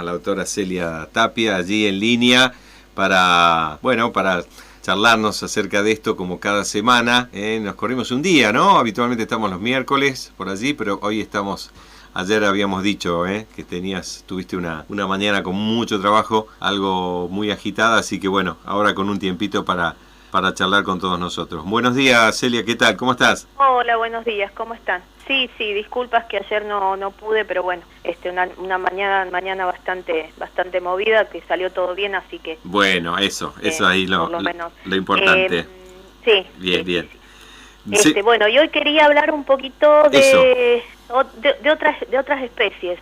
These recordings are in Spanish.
a la doctora Celia Tapia allí en línea para charlarnos acerca de esto como cada semana. Nos corrimos un día, ¿no? Habitualmente estamos los miércoles por allí, pero hoy estamos... Ayer habíamos dicho que tuviste una mañana con mucho trabajo, algo muy agitada, así que bueno, ahora con un tiempito para charlar con todos nosotros. Buenos días, Celia, ¿qué tal? ¿Cómo estás? Hola, buenos días, ¿cómo están? Sí, disculpas que ayer no pude, pero bueno, una mañana bastante movida, que salió todo bien, así que... Bueno, eso ahí lo importante. Sí. Bien. Sí. Bueno, y hoy quería hablar un poquito de otras especies,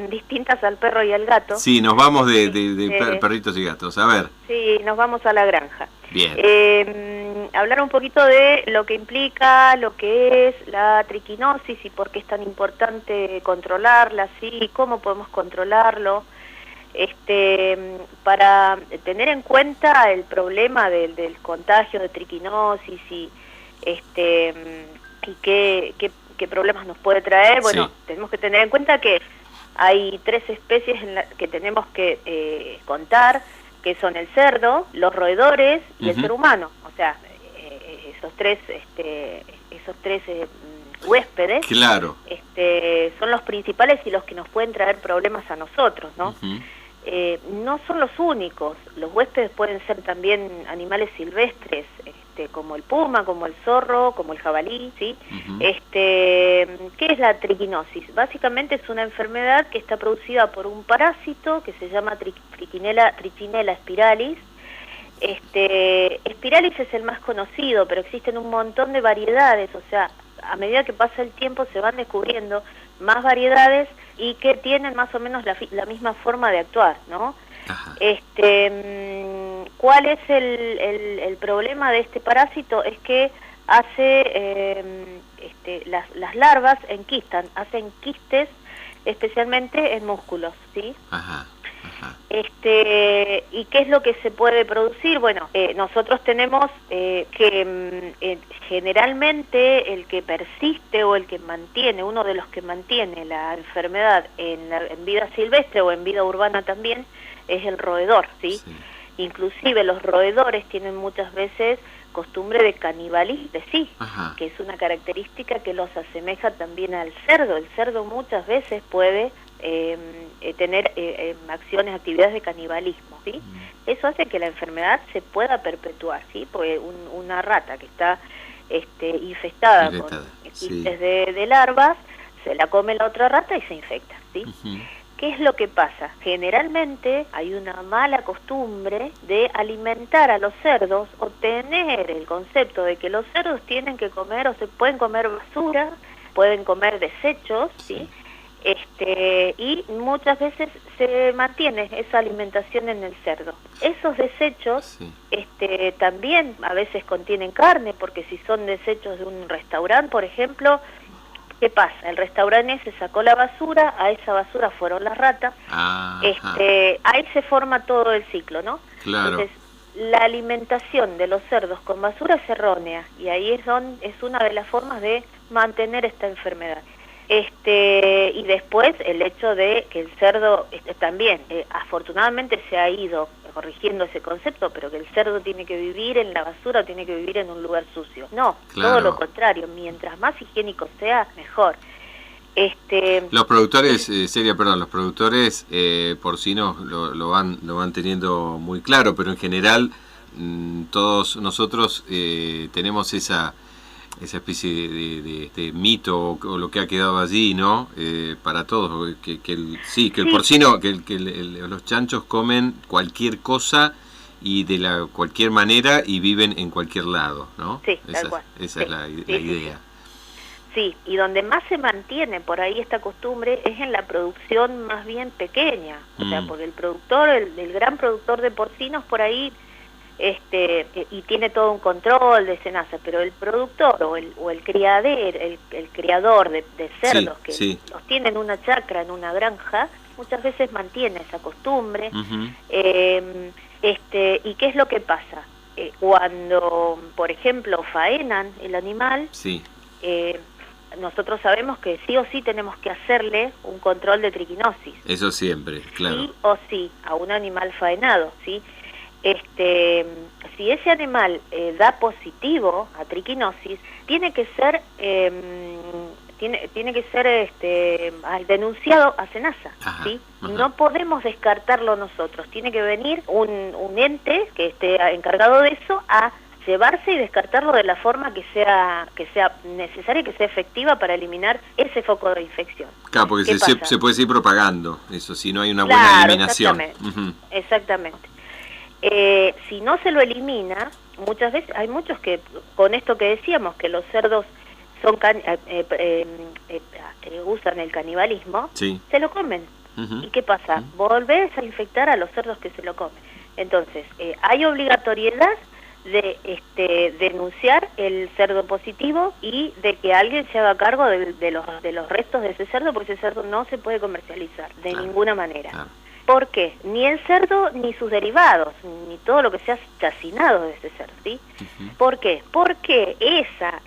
distintas al perro y al gato. Sí, nos vamos de perritos y gatos, a ver. Sí, nos vamos a la granja. Bien. Hablar un poquito de lo que implica, lo que es la triquinosis y por qué es tan importante controlarla, ¿sí? Cómo podemos controlarlo, para tener en cuenta el problema del contagio de triquinosis y qué problemas nos puede traer. Bueno, sí. Tenemos que tener en cuenta que hay 3 especies que tenemos que contar, que son el cerdo, los roedores y el ser humano. O sea, esos tres huéspedes, claro, son los principales y los que nos pueden traer problemas a nosotros, ¿no? No son los únicos. Los huéspedes pueden ser también animales silvestres, como el puma, como el zorro, como el jabalí, ¿sí? ¿Qué es la triquinosis? Básicamente es una enfermedad que está producida por un parásito que se llama Trichinella spiralis. Spiralis es el más conocido, pero existen un montón de variedades, o sea, a medida que pasa el tiempo se van descubriendo más variedades y que tienen más o menos la misma forma de actuar, ¿no? Ajá. ¿Cuál es el problema de este parásito? Es que hace las larvas hacen quistes, especialmente en músculos, ¿sí? Ajá. ¿Y qué es lo que se puede producir? Bueno, nosotros tenemos que generalmente el que persiste o el que mantiene, uno de los que mantiene la enfermedad en vida silvestre o en vida urbana también, es el roedor, ¿sí? Inclusive los roedores tienen muchas veces costumbre de canibalismo, sí, que es una característica que los asemeja también al cerdo. El cerdo muchas veces puede tener actividades de canibalismo, ¿sí? Eso hace que la enfermedad se pueda perpetuar, ¿sí? Porque una rata que está infestada con quistes de larvas, se la come la otra rata y se infecta, ¿sí? ¿Qué es lo que pasa? Generalmente hay una mala costumbre de alimentar a los cerdos o tener el concepto de que los cerdos tienen que comer o se pueden comer basura, pueden comer desechos, ¿sí? Y muchas veces se mantiene esa alimentación en el cerdo. Esos desechos también a veces contienen carne, porque si son desechos de un restaurante, por ejemplo, ¿qué pasa? El restaurante se sacó la basura, a esa basura fueron las ratas, ahí se forma todo el ciclo, ¿no? Claro. Entonces, la alimentación de los cerdos con basura es errónea, y ahí es una de las formas de mantener esta enfermedad. Y después el hecho de que el cerdo también, afortunadamente se ha ido corrigiendo ese concepto, pero que el cerdo tiene que vivir en la basura o tiene que vivir en un lugar sucio. No, claro. Todo lo contrario, mientras más higiénico sea, mejor. Los productores, los productores porcinos lo van teniendo muy claro, pero en general todos nosotros tenemos esa especie de mito o lo que ha quedado allí, ¿no? Para todos, que el porcino, los chanchos comen cualquier cosa y de cualquier manera y viven en cualquier lado, ¿no? Sí, tal cual. Esa es la idea. Sí, y donde más se mantiene por ahí esta costumbre es en la producción más bien pequeña, o sea, porque el gran productor de porcinos por ahí y tiene todo un control de cenaza, pero el productor o el criador de cerdos los tiene en una chacra, en una granja, muchas veces mantiene esa costumbre. ¿Y qué es lo que pasa? Cuando, por ejemplo, faenan el animal, nosotros sabemos que sí o sí tenemos que hacerle un control de triquinosis. Eso siempre, claro. Sí o sí, a un animal faenado, ¿sí? Si ese animal da positivo a triquinosis, tiene que ser denunciado a SENASA, ¿sí? No podemos descartarlo nosotros, tiene que venir un ente que esté encargado de eso a llevarse y descartarlo de la forma que sea necesaria y que sea efectiva para eliminar ese foco de infección. Claro, porque se puede seguir propagando eso, si no hay una buena eliminación. Exactamente. Si no se lo elimina, muchas veces, hay muchos que, con esto que decíamos, que los cerdos son usan el canibalismo, sí, se lo comen. ¿Y qué pasa? Volvés a infectar a los cerdos que se lo comen. Entonces, hay obligatoriedad de denunciar el cerdo positivo y de que alguien se haga cargo de los restos de ese cerdo, porque ese cerdo no se puede comercializar de ninguna manera. ¿Por qué? Ni el cerdo ni sus derivados, ni todo lo que sea chacinado de ese cerdo, ¿sí? ¿Por qué? Porque esa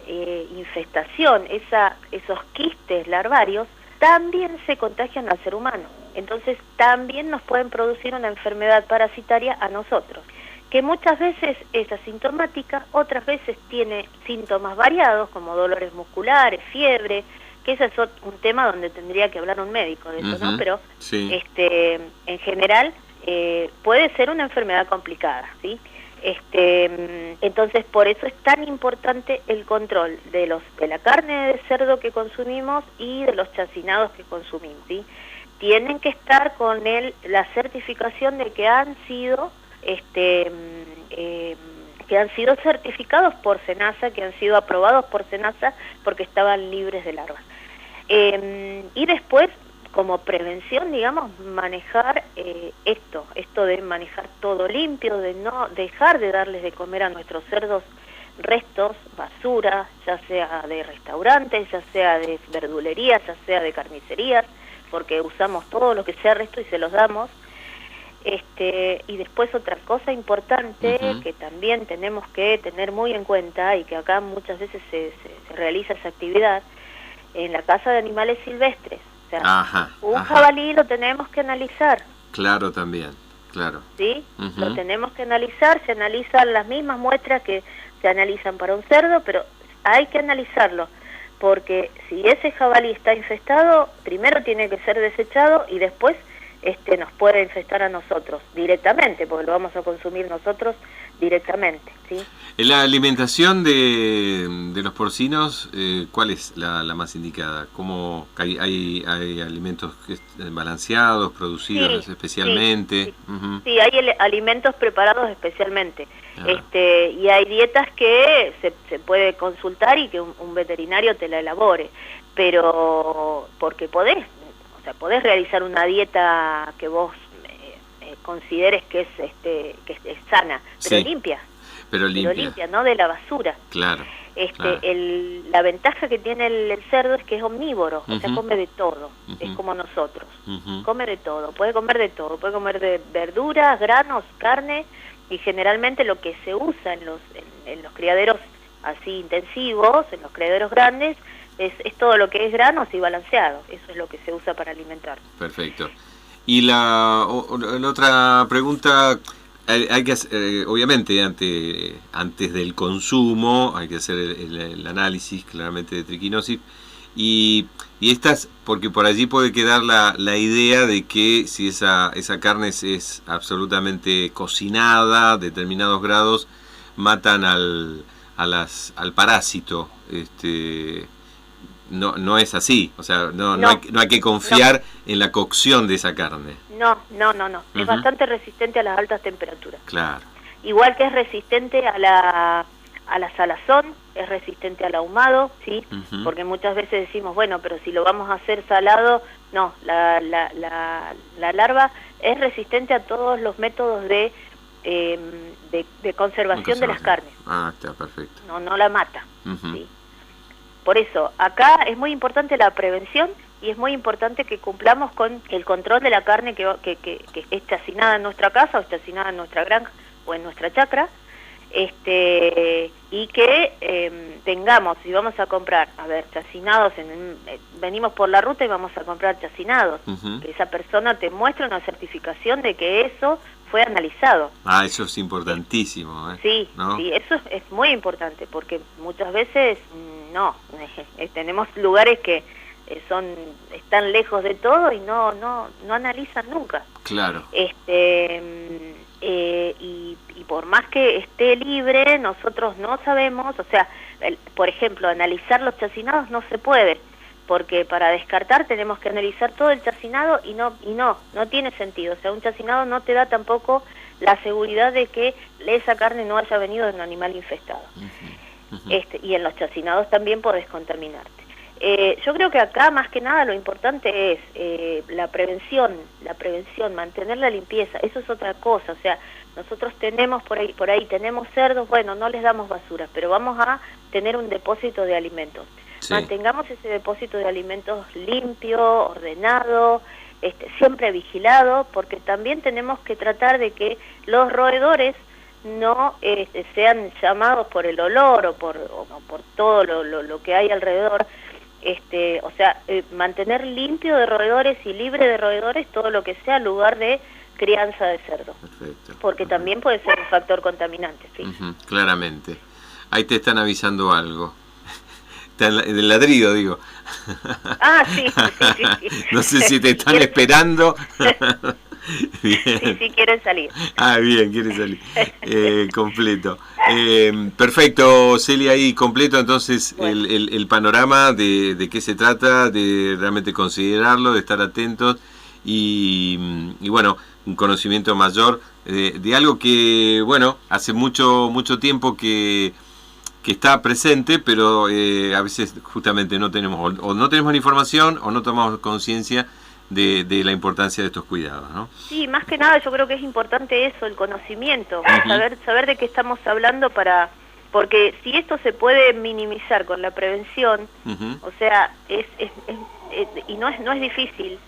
infestación, esos quistes larvarios, también se contagian al ser humano. Entonces también nos pueden producir una enfermedad parasitaria a nosotros, que muchas veces es asintomática, otras veces tiene síntomas variados, como dolores musculares, fiebre, que ese es un tema donde tendría que hablar un médico de eso, ¿no? Pero sí, en general puede ser una enfermedad complicada, ¿sí? Entonces por eso es tan importante el control de la carne de cerdo que consumimos y de los chacinados que consumimos, ¿sí? Tienen que estar con la certificación de que han sido certificados por SENASA, que han sido aprobados por SENASA porque estaban libres de larvas. Y después, como prevención, digamos, manejar esto de manejar todo limpio, de no dejar de darles de comer a nuestros cerdos restos, basura, ya sea de restaurantes, ya sea de verdulerías, ya sea de carnicerías, porque usamos todo lo que sea resto y se los damos. Y después otra cosa importante que también tenemos que tener muy en cuenta, y que acá muchas veces se realiza esa actividad, en la casa de animales silvestres. O sea, jabalí lo tenemos que analizar. Claro, también, claro. ¿Sí? Lo tenemos que analizar, se analizan las mismas muestras que se analizan para un cerdo, pero hay que analizarlo, porque si ese jabalí está infestado, primero tiene que ser desechado y después nos puede infestar a nosotros directamente, porque lo vamos a consumir nosotros directamente, ¿sí? La alimentación de los porcinos, ¿cuál es la más indicada? ¿Cómo hay alimentos balanceados, producidos especialmente? Sí, hay alimentos preparados especialmente. Y hay dietas que se puede consultar y que un veterinario te la elabore, pero porque podés realizar una dieta que vos consideres que es sana, pero limpia. Pero limpia, no de la basura. Claro. La ventaja que tiene el cerdo es que es omnívoro, o sea, come de todo, es como nosotros. Come de todo, puede comer de todo, puede comer de verduras, granos, carne, y generalmente lo que se usa en los criaderos así intensivos, en los criaderos grandes, es todo lo que es granos y balanceado. Eso es lo que se usa para alimentar. Perfecto. Y la otra pregunta, hay que hacer, obviamente antes del consumo hay que hacer el análisis claramente de triquinosis, y estas, porque por allí puede quedar la idea de que si esa carne es absolutamente cocinada, determinados grados matan al parásito. No es así, o sea, no hay que confiar en la cocción de esa carne. No. Es bastante resistente a las altas temperaturas. Claro. Igual que es resistente a la salazón, es resistente al ahumado, ¿sí? Porque muchas veces decimos, bueno, pero si lo vamos a hacer salado, no, la larva es resistente a todos los métodos de conservación de las carnes. Está perfecto. No la mata, ¿sí? Por eso, acá es muy importante la prevención y es muy importante que cumplamos con el control de la carne que es chacinada en nuestra casa o chacinada en nuestra granja o en nuestra chacra, Y que tengamos, si vamos a comprar, chacinados, venimos por la ruta y vamos a comprar chacinados, que esa persona te muestre una certificación de que eso fue analizado. Ah, eso es importantísimo, ¿eh? Sí, ¿no? Sí, eso es muy importante, porque muchas veces no, tenemos lugares que están lejos de todo y no analizan nunca. Claro. Y por más que esté libre, nosotros no sabemos, o sea, por ejemplo, analizar los chacinados no se puede, porque para descartar tenemos que analizar todo el chacinado y no tiene sentido. O sea, un chacinado no te da tampoco la seguridad de que esa carne no haya venido de un animal infestado. Y en los chacinados también podés contaminarte. Yo creo que acá más que nada lo importante es la prevención, mantener la limpieza. Eso es otra cosa. O sea, nosotros tenemos por ahí tenemos cerdos, bueno, no les damos basura, pero vamos a tener un depósito de alimentos. Sí. Mantengamos ese depósito de alimentos limpio, ordenado, siempre vigilado, porque también tenemos que tratar de que los roedores no sean llamados por el olor o por todo lo que hay alrededor. O sea, mantener limpio de roedores y libre de roedores todo lo que sea lugar de crianza de cerdo. Perfecto. Porque también puede ser un factor contaminante, ¿sí? Claramente. Ahí te están avisando algo. Del ladrido, digo. Ah, sí. No sé si te están esperando. Bien. Sí, quieren salir. Ah, bien, quieren salir. Completo. Perfecto, Celia, ahí completo entonces bueno. el panorama de qué se trata, de realmente considerarlo, de estar atentos y bueno, un conocimiento mayor de algo que, bueno, hace mucho tiempo que está presente, pero a veces justamente no tenemos o no tenemos la información o no tomamos conciencia de la importancia de estos cuidados, ¿no? Sí, más que nada yo creo que es importante eso, el conocimiento, saber de qué estamos hablando porque si esto se puede minimizar con la prevención, o sea, y no es difícil.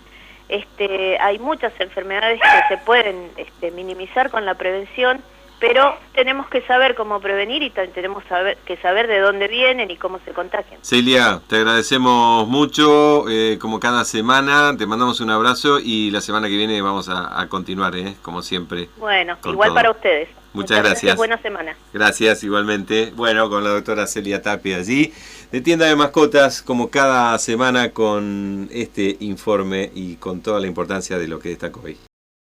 Hay muchas enfermedades que se pueden minimizar con la prevención, pero tenemos que saber cómo prevenir y tenemos que saber de dónde vienen y cómo se contagian. Celia, te agradecemos mucho, como cada semana, te mandamos un abrazo y la semana que viene vamos a continuar, como siempre. Bueno, igual todo. Para ustedes. Muchas gracias. Buena semana. Gracias, igualmente. Bueno, con la doctora Celia Tapia allí, de Tienda de Mascotas, como cada semana con este informe y con toda la importancia de lo que destacó hoy.